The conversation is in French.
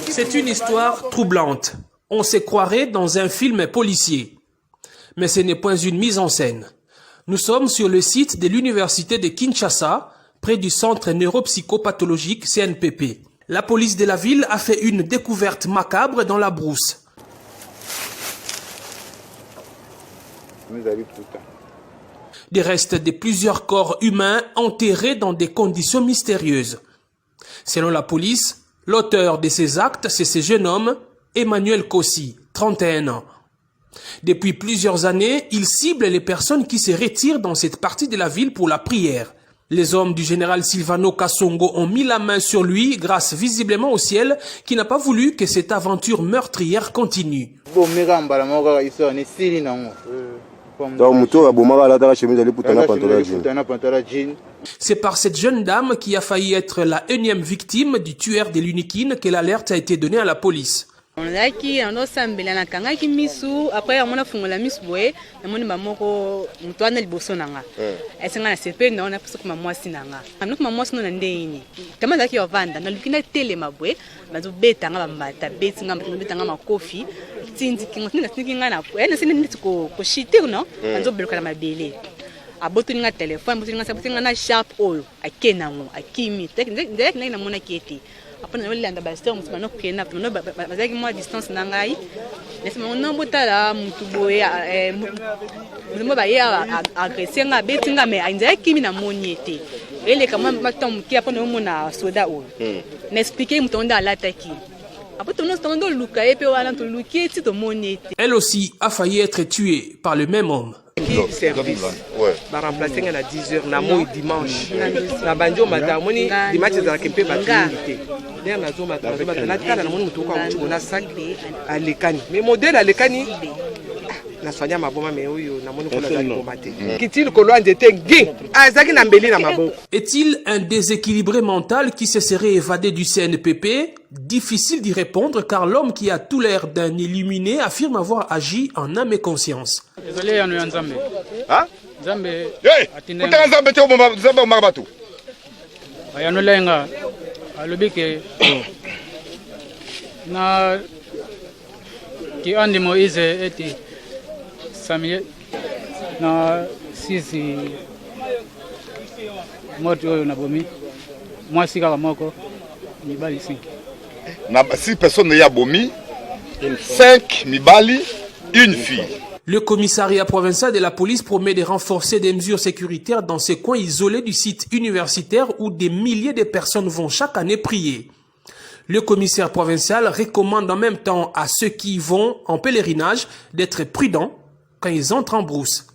C'est une histoire troublante. On se croirait dans un film policier. Mais ce n'est point une mise en scène. Nous sommes sur le site de l'université de Kinshasa, près du centre neuropsychopathologique CNPP. La police de la ville a fait une découverte macabre dans la brousse. Des restes de plusieurs corps humains enterrés dans des conditions mystérieuses. Selon la police, l'auteur de ces actes, c'est ce jeune homme, Emmanuel Kossi, 31 ans. Depuis plusieurs années, il cible les personnes qui se retirent dans cette partie de la ville pour la prière. Les hommes du général Silvano Kassongo ont mis la main sur lui grâce visiblement au ciel qui n'a pas voulu que cette aventure meurtrière continue. C'est par cette jeune dame qui a failli être la énième victime du tueur de l'Unikine que l'alerte a été donnée à la police. On a qui en osambela na kanga ki misu après on a fungola misu boye na moni mamoko mutwana liboso nanga esenga na sepe na ona puso kuma mwasi nanga amno kuma mwasi no na ndeni kama zaki yovanda na lukina tele mabwe bazo beta nga bambata beti nga beta nga makofi tindi kinga na ene sine ndiko ko shite no bazo beluka na mabele aboto nga telefone aboto nga sabuti nga na sharp oil akena ngo akimi ndek na mona keti après on landa baston on no kena no bazaki moi distance na ngai laisse on no botala mutu boye mo ba ya agresser nga betinga me ainza kimi na moniete ele kama matom ki après no mona soda o n'expliquer mutu onda lataki après on no luka et puis on to luki ti to moniete. Elle aussi a failli être tuée par le même homme. Service. Va remplacer à 10h na moi dimanche. Na banjo madame moni dimanche za kempe ba unité. Derrière na zo madame na tala na moni mutu kwa mtu na sac alekani. Mais modèle alekani na sonya maboma me oyo na moni ko la bomate. Kitile ko loin de tengi. Azaki na mbeli na maboko. Est-il un déséquilibré mental qui se serait évadé du CNPP? Difficile d'y répondre car l'homme qui a tout l'air d'un illuminé affirme avoir agi en âme et conscience. Désolé, on est en Zambé. Hein? Zambé. Vous êtes en Zambé, tu es en Marabatou. Il y a un lenga. Le bic na qui andi Moïse était Samuel na sisi moto na bomi. Moi si kaka moko ni bali 5. Na 6 personnes y a bomi, 5 mibali, une fille. Le commissariat provincial de la police promet de renforcer des mesures sécuritaires dans ces coins isolés du site universitaire où des milliers de personnes vont chaque année prier. Le commissaire provincial recommande en même temps à ceux qui vont en pèlerinage d'être prudents quand ils entrent en brousse.